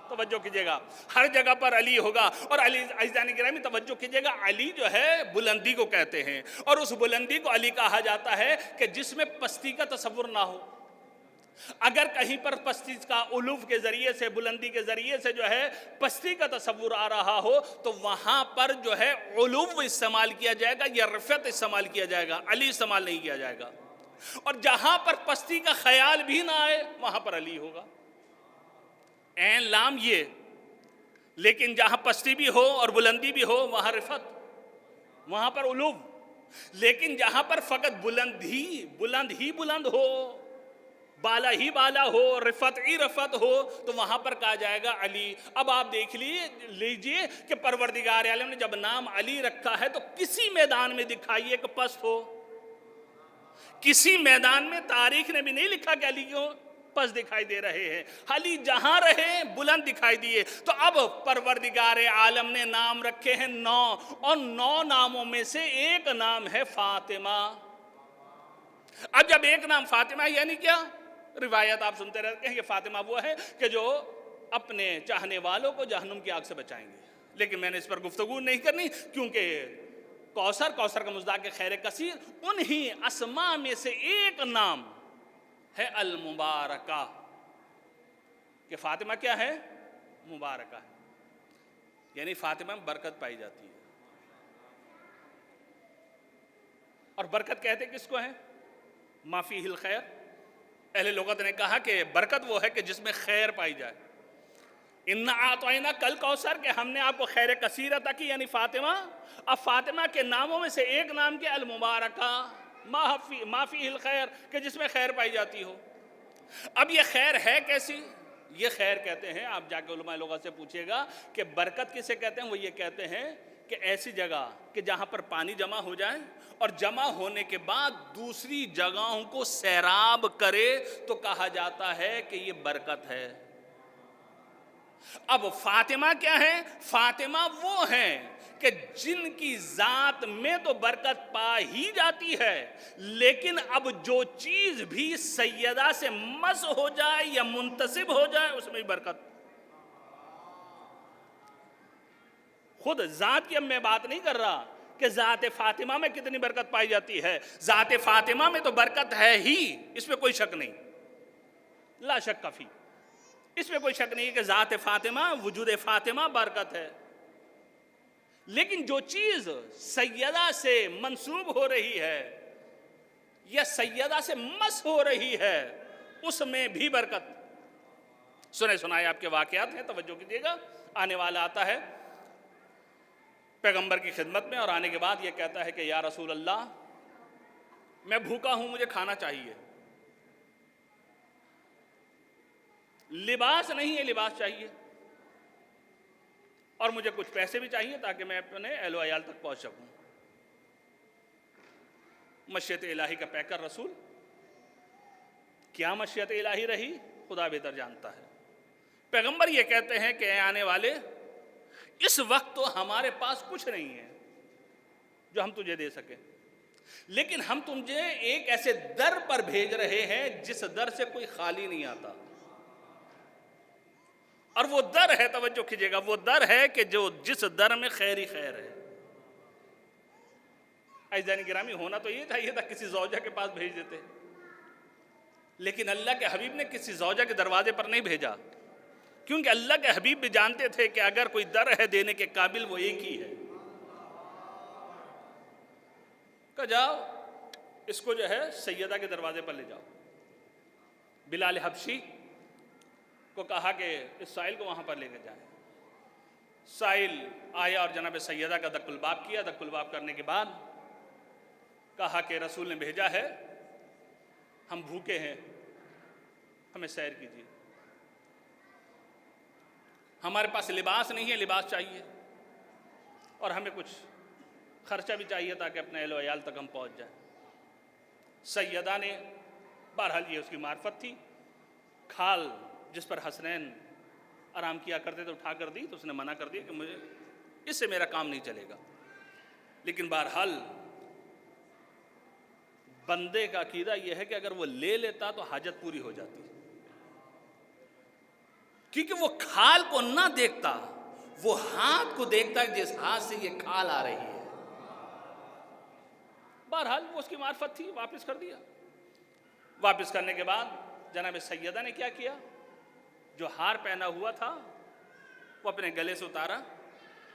توجہ کیجئے گا، ہر جگہ پر علی ہوگا. اور علی، عزیزان گرامی توجہ کیجئے گا، علی جو ہے بلندی کو کہتے ہیں، اور اس بلندی کو علی کہا جاتا ہے کہ جس میں پستی کا تصور نہ ہو. اگر کہیں پر پستی کا علو کے ذریعے سے، بلندی کے ذریعے سے جو ہے پستی کا تصور آ رہا ہو تو وہاں پر جو ہے علو استعمال کیا جائے گا یا رفعت استعمال کیا جائے گا، علی استعمال نہیں کیا جائے گا. اور جہاں پر پستی کا خیال بھی نہ آئے وہاں پر علی ہوگا. عین لام یہ، لیکن جہاں پستی بھی ہو اور بلندی بھی ہو وہاں رفعت، وہاں پر علو. لیکن جہاں پر فقط بلند ہی بلند ہو، بالا ہی بالا ہو، رفعت ہی رفعت ہو تو وہاں پر کہا جائے گا علی. اب آپ دیکھ لیجئے کہ پروردگار عالم نے جب نام علی رکھا ہے تو کسی میدان میں دکھائیے کہ پست ہو. کسی میدان میں تاریخ نے بھی نہیں لکھا کہ علی کیوں پس دکھائی دے رہے ہیں. علی جہاں رہے بلند دکھائی دیے. تو اب پروردگار عالم نے نام رکھے ہیں 9، اور 9 ناموں میں سے ایک نام ہے فاطمہ. اب جب ایک نام فاطمہ یعنی کیا؟ روایت آپ سنتے رہتے ہیں کہ فاطمہ وہ ہے کہ جو اپنے چاہنے والوں کو جہنم کی آگ سے بچائیں گے. لیکن میں نے اس پر گفتگو نہیں کرنی کیونکہ کوثر کا مصداق خیر کثیر، انہی اسماء میں سے ایک نام ہے المبارکہ، کہ فاطمہ کیا ہے؟ مبارکہ ہے. یعنی فاطمہ میں برکت پائی جاتی ہے. اور برکت کہتے کس کو ہے؟ ما فیہ الخیر. اہل لغت نے کہا کہ برکت وہ ہے کہ جس میں خیر پائی جائے. اِنَّا أَعْطَيْنَاكَ الْكَوْثَرَ کہ ہم نے آپ کو خیر کثیر عطا کی، یعنی فاطمہ. اب فاطمہ کے ناموں میں سے ایک نام کے المبارکہ، ما فیہ الخیر کہ جس میں خیر پائی جاتی ہو. اب یہ خیر ہے کیسی؟ یہ خیر کہتے ہیں، آپ جا کے علماء لغت سے پوچھئے گا کہ برکت کسے کہتے ہیں. وہ یہ کہتے ہیں کہ ایسی جگہ کہ جہاں پر پانی جمع ہو جائے اور جمع ہونے کے بعد دوسری جگہوں کو سیراب کرے تو کہا جاتا ہے کہ یہ برکت ہے. اب فاطمہ کیا ہے؟ فاطمہ وہ ہیں کہ جن کی ذات میں تو برکت پا ہی جاتی ہے، لیکن اب جو چیز بھی سیدہ سے مس ہو جائے یا منتسب ہو جائے اس میں برکت. خود ذات کی اب میں بات نہیں کر رہا کہ ذات فاطمہ میں کتنی برکت پائی جاتی ہے. ذات فاطمہ میں تو برکت ہے ہی، اس میں کوئی شک نہیں، لا شک فی، اس میں کوئی شک نہیں کہ ذات فاطمہ، وجود فاطمہ برکت ہے. لیکن جو چیز سیدہ سے منسوب ہو رہی ہے یا سیدہ سے مس ہو رہی ہے اس میں بھی برکت. سنائے آپ کے واقعات ہیں، توجہ کیجئے گا. آنے والا آتا ہے پیغمبر کی خدمت میں اور آنے کے بعد یہ کہتا ہے کہ یا رسول اللہ میں بھوکا ہوں، مجھے کھانا چاہیے. لباس نہیں ہے، لباس چاہیے، اور مجھے کچھ پیسے بھی چاہیے تاکہ میں اپنے اہل و عیال تک پہنچ سکوں. مشیت الہی کا پیکر رسول. کیا مشیت الہی رہی خدا بہتر جانتا ہے. پیغمبر یہ کہتے ہیں کہ اے آنے والے، اس وقت تو ہمارے پاس کچھ نہیں ہے جو ہم تجھے دے سکیں، لیکن ہم تجھے ایک ایسے در پر بھیج رہے ہیں جس در سے کوئی خالی نہیں آتا. اور وہ در ہے، توجہ کیجئے گا، وہ در ہے کہ جس در میں خیر ہی خیر ہے. عزیزان گرامی، ہونا تو یہ چاہیے تھا کسی زوجہ کے پاس بھیج دیتے، لیکن اللہ کے حبیب نے کسی زوجہ کے دروازے پر نہیں بھیجا، کیونکہ اللہ کے حبیب بھی جانتے تھے کہ اگر کوئی در ہے دینے کے قابل وہ ایک ہی ہے. کہ جاؤ اس کو جو ہے سیدہ کے دروازے پر لے جاؤ۔ بلال حبشی کو کہا کہ اس سائل کو وہاں پر لے کے جائیں۔ سائل آیا اور جناب سیدہ کا دق الباب کیا۔ دق الباب کرنے کے بعد کہا کہ رسول نے بھیجا ہے، ہم بھوکے ہیں، ہمیں سیر کیجیے، ہمارے پاس لباس نہیں ہے، لباس چاہیے، اور ہمیں کچھ خرچہ بھی چاہیے تاکہ اپنے اہل و عیال تک ہم پہنچ جائیں۔ سیدہ نے، بہرحال یہ اس کی معرفت تھی، کھال جس پر حسنین آرام کیا کرتے تھے اٹھا کر دی، تو اس نے منع کر دیا کہ مجھے اس سے میرا کام نہیں چلے گا۔ لیکن بہرحال بندے کا عقیدہ یہ ہے کہ اگر وہ لے لیتا تو حاجت پوری ہو جاتی، کیونکہ وہ کھال کو نہ دیکھتا، وہ ہاتھ کو دیکھتا ہے جس ہاتھ سے یہ کھال آ رہی ہے۔ بہرحال وہ اس کی معرفت تھی، واپس کر دیا۔ واپس کرنے کے بعد جناب سیدہ نے کیا کیا؟ جو ہار پہنا ہوا تھا وہ اپنے گلے سے اتارا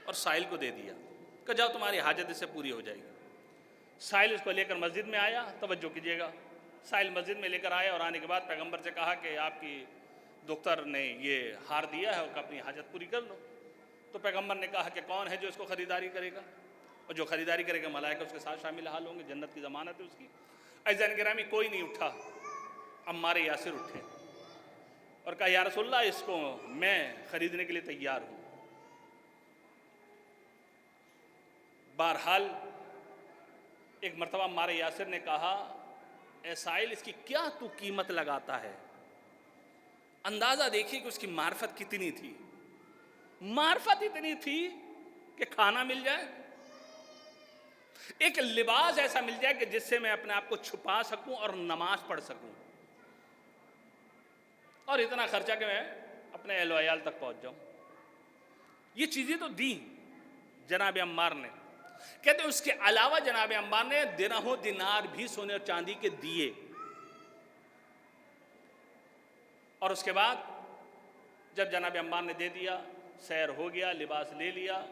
اور سائل کو دے دیا کہ جاؤ تمہاری حاجت اس سے پوری ہو جائے گی۔ سائل اس کو لے کر مسجد میں آیا، توجہ کیجیے گا، سائل مسجد میں لے کر آیا اور آنے کے بعد پیغمبر سے کہا کہ آپ کی دختر نے یہ ہار دیا ہے اور اپنی حاجت پوری کر لو۔ تو پیغمبر نے کہا کہ کون ہے جو اس کو خریداری کرے گا؟ اور جو خریداری کرے گا ملائکہ اس کے ساتھ شامل حال ہوں گے، جنت کی ضمانت ہے اس کی۔ عزیزان گرامی، کوئی نہیں اٹھا، عمار یاسر اٹھے اور کہا یا رسول اللہ اس کو میں خریدنے کے لیے تیار ہوں۔ بہرحال ایک مرتبہ عمار یاسر نے کہا اے سائل اس کی کیا تو قیمت لگاتا ہے؟ اندازہ دیکھیے کہ اس کی معرفت کتنی تھی۔ معرفت اتنی تھی کہ کھانا مل جائے، ایک لباس ایسا مل جائے کہ جس سے میں اپنے آپ کو چھپا سکوں اور نماز پڑھ سکوں، اور اتنا خرچہ کہ میں اپنے اہل و عیال تک پہنچ جاؤں۔ یہ چیزیں تو دیں جناب عمار نے۔ کہتے ہیں اس کے علاوہ جناب عمار نے درہم و دینار بھی سونے اور چاندی کے دیے، اور اس کے بعد جب جناب عمار نے دے دیا، سیر ہو گیا، لباس لے لیا،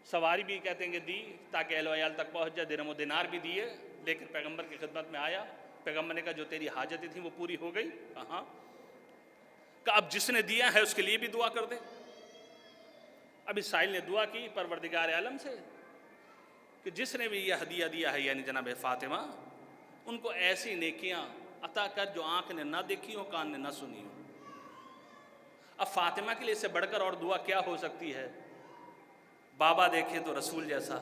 سواری بھی کہتے ہیں کہ دی تاکہ اہل و عیال تک پہنچ جائے، درہم و دینار بھی دیے، لیکن پیغمبر کی خدمت میں آیا۔ پیغمبر نے کہا جو تیری حاجتیں تھیں وہ پوری ہو گئی؟ ہاں۔ کہ اب جس نے دیا ہے اس کے لیے بھی دعا کر دے۔ اب اس سائل نے دعا کی پروردگار عالم سے کہ جس نے بھی یہ ہدیہ دیا ہے یعنی جناب فاطمہ، ان کو ایسی نیکیاں عطا کر جو آنکھ نے نہ دیکھی ہو، کان نے نہ سنی ہو۔ اب فاطمہ کے لیے اس سے بڑھ کر اور دعا کیا ہو سکتی ہے؟ بابا دیکھیں تو رسول جیسا،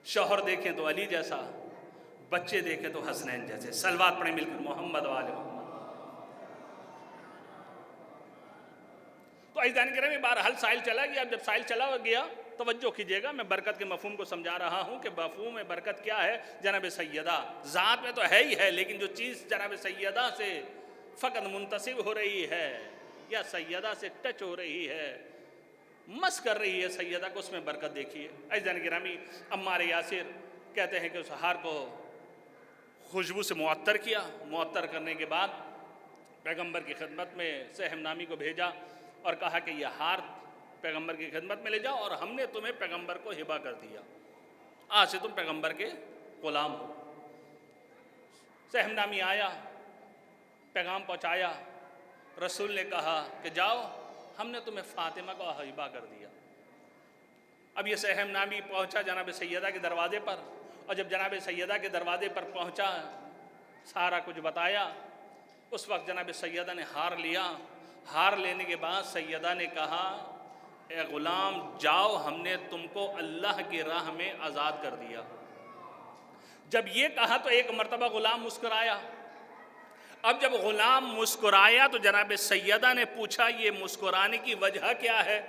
شوہر دیکھیں تو علی جیسا، بچے دیکھیں تو حسنین جیسے۔ صلوات پڑھیں مل کر محمد و آل محمد۔ تو عزیزان گرامی بہرحال سائل چلا گیا۔ اب جب سائل چلا گیا، توجہ کیجیے گا، میں برکت کے مفہوم کو سمجھا رہا ہوں کہ مفہوم برکت کیا ہے۔ جناب سیدہ ذات میں تو ہے ہی ہے، لیکن جو چیز جناب سیدہ سے فقط منتسب ہو رہی ہے یا سیدہ سے ٹچ ہو رہی ہے، مس کر رہی ہے سیدہ کو، اس میں برکت دیکھیے۔ عزیزان گرامی عمار یاسر کہتے ہیں کہ اس ہار کو خوشبو سے معطر کیا، معطر کرنے کے بعد پیغمبر کی خدمت میں سہم نامی کو بھیجا اور کہا کہ یہ ہار پیغمبر کی خدمت میں لے جاؤ، اور ہم نے تمہیں پیغمبر کو ہبہ کر دیا، آج سے تم پیغمبر کے غلام ہو۔ سہم نامی آیا، پیغام پہنچایا، رسول نے کہا کہ جاؤ ہم نے تمہیں فاطمہ کو ہبہ کر دیا۔ اب یہ سہم نامی پہنچا جناب سیدہ کے دروازے پر، اور جب جناب سیدہ کے دروازے پر پہنچا، سارا کچھ بتایا۔ اس وقت جناب سیدہ نے ہار لیا۔ ہار لینے کے بعد سیدہ نے کہا اے غلام جاؤ، ہم نے تم کو اللہ کی راہ میں آزاد کر دیا۔ جب یہ کہا تو ایک مرتبہ غلام مسکرایا۔ اب جب غلام مسکرایا تو جناب سیدہ نے پوچھا یہ مسکرانے کی وجہ کیا ہے؟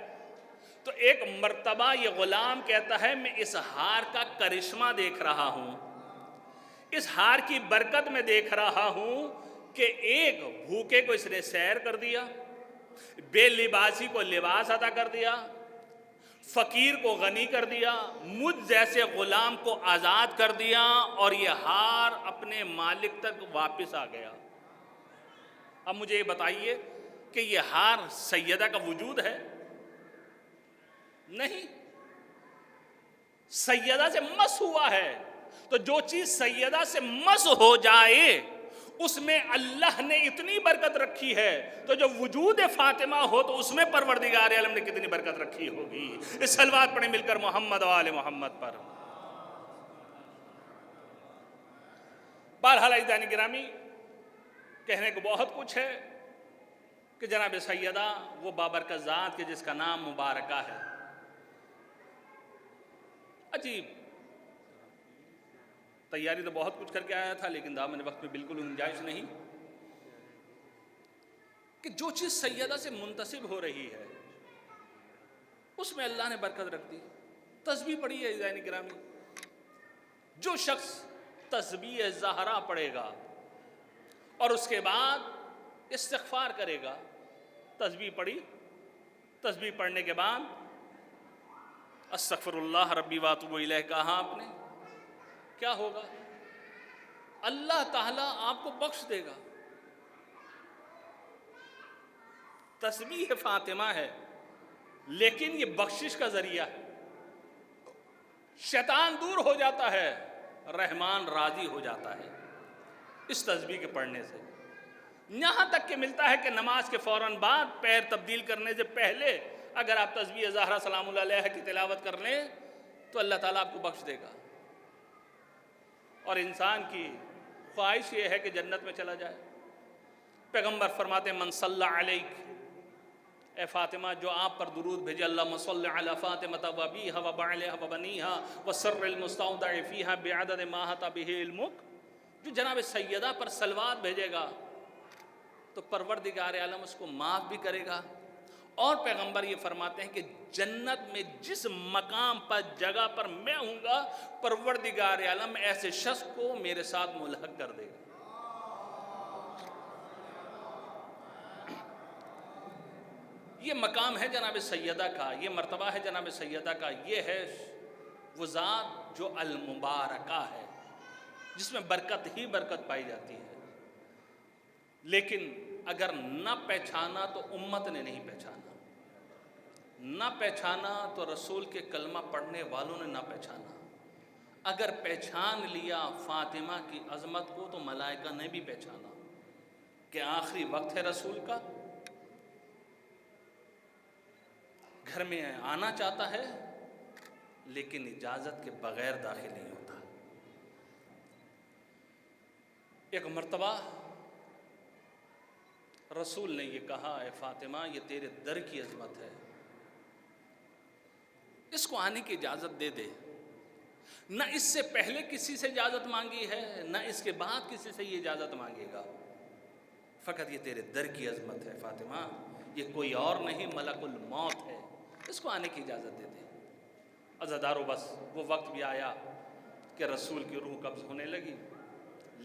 تو ایک مرتبہ یہ غلام کہتا ہے میں اس ہار کا کرشمہ دیکھ رہا ہوں، اس ہار کی برکت میں دیکھ رہا ہوں کہ ایک بھوکے کو اس نے سیر کر دیا، بے لباسی کو لباس عطا کر دیا، فقیر کو غنی کر دیا، مجھ جیسے غلام کو آزاد کر دیا، اور یہ ہار اپنے مالک تک واپس آ گیا۔ اب مجھے یہ بتائیے کہ یہ ہار سیدہ کا وجود ہے؟ نہیں، سیدہ سے مس ہوا ہے، تو جو چیز سیدہ سے مس ہو جائے اس میں اللہ نے اتنی برکت رکھی ہے، تو جو وجود فاطمہ ہو تو اس میں پروردگار عالم نے کتنی برکت رکھی ہوگی۔ اس صلوات پڑھیں مل کر محمد و آل محمد پر۔ بہرحال عزیزان گرامی، کہنے کو بہت کچھ ہے کہ جناب سیدہ وہ بابرکت ذات کے جس کا نام مبارکہ ہے۔ عجیب تیاری تو بہت کچھ کر کے آیا تھا، لیکن دامن وقت میں بالکل گنجائش نہیں کہ جو چیز سیدہ سے منتسب ہو رہی ہے اس میں اللہ نے برکت رکھ دی۔ تسبیح پڑھی ہے عزیزان گرامی، جو شخص تسبیح زہرا پڑھے گا اور اس کے بعد استغفار کرے گا، تسبیح پڑھی، تسبیح پڑھنے کے بعد استغفر اللہ ربی واتوب الیہ کہا آپ نے، کیا ہوگا؟ اللہ تعالیٰ آپ کو بخش دے گا۔ تسبیح فاطمہ ہے لیکن یہ بخشش کا ذریعہ ہے، شیطان دور ہو جاتا ہے، رحمان راضی ہو جاتا ہے اس تسبیح کے پڑھنے سے۔ یہاں تک کہ ملتا ہے کہ نماز کے فوراً بعد پیر تبدیل کرنے سے پہلے اگر آپ تسبیح زہرا سلام اللہ علیہ کی تلاوت کر لیں تو اللہ تعالیٰ آپ کو بخش دے گا۔ اور انسان کی خواہش یہ ہے کہ جنت میں چلا جائے۔ پیغمبر فرماتے ہیں من صلی علیک، اے فاطمہ جو آپ پر درود بھیجے، اللہم صلی علی فاطمہ و ابیہا و بعلہا و بنیہا و سر المستودع فیہا بعدد ما احاط بہ علمک، جو جناب سیدہ پر صلوات بھیجے گا تو پروردگار عالم اس کو معاف بھی کرے گا۔ اور پیغمبر یہ فرماتے ہیں کہ جنت میں جس مقام پر جگہ پر میں ہوں گا پروردگار عالم ایسے شخص کو میرے ساتھ ملحق کر دے گا۔ یہ مقام ہے جناب سیدہ کا، یہ مرتبہ ہے جناب سیدہ کا، یہ ہے وہ ذات جو المبارکہ ہے، جس میں برکت ہی برکت پائی جاتی ہے۔ لیکن اگر نہ پہچانا تو امت نے نہیں پہچانا، نہ پہچانا تو رسول کے کلمہ پڑھنے والوں نے نہ پہچانا، اگر پہچان لیا فاطمہ کی عظمت کو تو ملائکہ نے بھی پہچانا کہ آخری وقت ہے رسول کا، گھر میں آنا چاہتا ہے لیکن اجازت کے بغیر داخل نہیں ہوتا۔ ایک مرتبہ رسول نے یہ کہا، اے فاطمہ یہ تیرے در کی عظمت ہے، اس کو آنے کی اجازت دے دے۔ نہ اس سے پہلے کسی سے اجازت مانگی ہے، نہ اس کے بعد کسی سے یہ اجازت مانگے گا، فقط یہ تیرے در کی عظمت ہے فاطمہ، یہ کوئی اور نہیں ملک الموت ہے، اس کو آنے کی اجازت دے دے۔ عزادارو بس وہ وقت بھی آیا کہ رسول کی روح قبض ہونے لگی،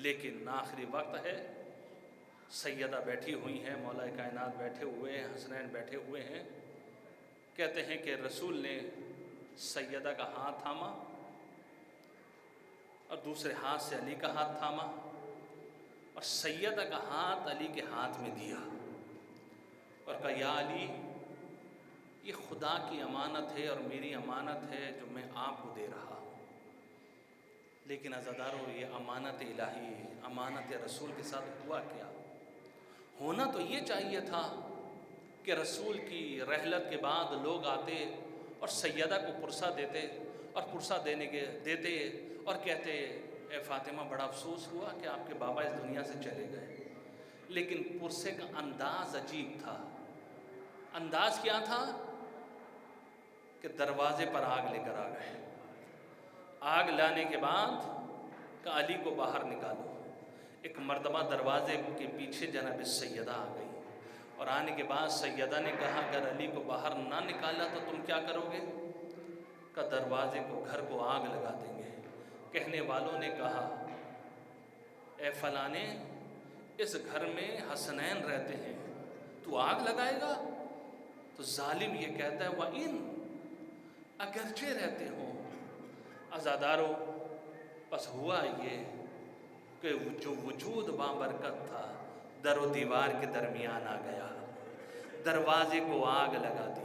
لیکن آخری وقت ہے، سیدہ بیٹھی ہوئی ہیں، مولا کائنات بیٹھے ہوئے ہیں، حسنین بیٹھے ہوئے ہیں۔ کہتے ہیں کہ رسول نے سیدہ کا ہاتھ تھاما اور دوسرے ہاتھ سے علی کا ہاتھ تھاما اور سیدہ کا ہاتھ علی کے ہاتھ میں دیا اور کہا یا علی یہ خدا کی امانت ہے اور میری امانت ہے جو میں آپ کو دے رہا ہوں، لیکن عزادارو یہ امانت الہی، امانت رسول کے ساتھ ہوا کیا؟ ہونا تو یہ چاہیے تھا کہ رسول کی رحلت کے بعد لوگ آتے اور سیدہ کو پرسہ دیتے اور پرسہ دیتے اور کہتے اے فاطمہ بڑا افسوس ہوا کہ آپ کے بابا اس دنیا سے چلے گئے، لیکن پرسے کا انداز عجیب تھا۔ انداز کیا تھا کہ دروازے پر آگ لے کر آ گئے، آگ لانے کے بعد کہ علی کو باہر نکالو۔ ایک مرتبہ دروازے کے پیچھے جناب سیدہ آ گئی اور آنے کے بعد سیدہ نے کہا اگر علی کو باہر نہ نکالا تو تم کیا کرو گے؟ کہ دروازے کو گھر کو آگ لگا دیں گے۔ کہنے والوں نے کہا اے فلانے اس گھر میں حسنین رہتے ہیں، تو آگ لگائے گا؟ تو ظالم یہ کہتا ہے وَإِن اگرچہ رہتے ہوں۔ عزادارو بس ہوا یہ کہ جو وجود بابرکت تھا در و دیوار کے درمیان آ گیا، دروازے کو آگ لگا دی،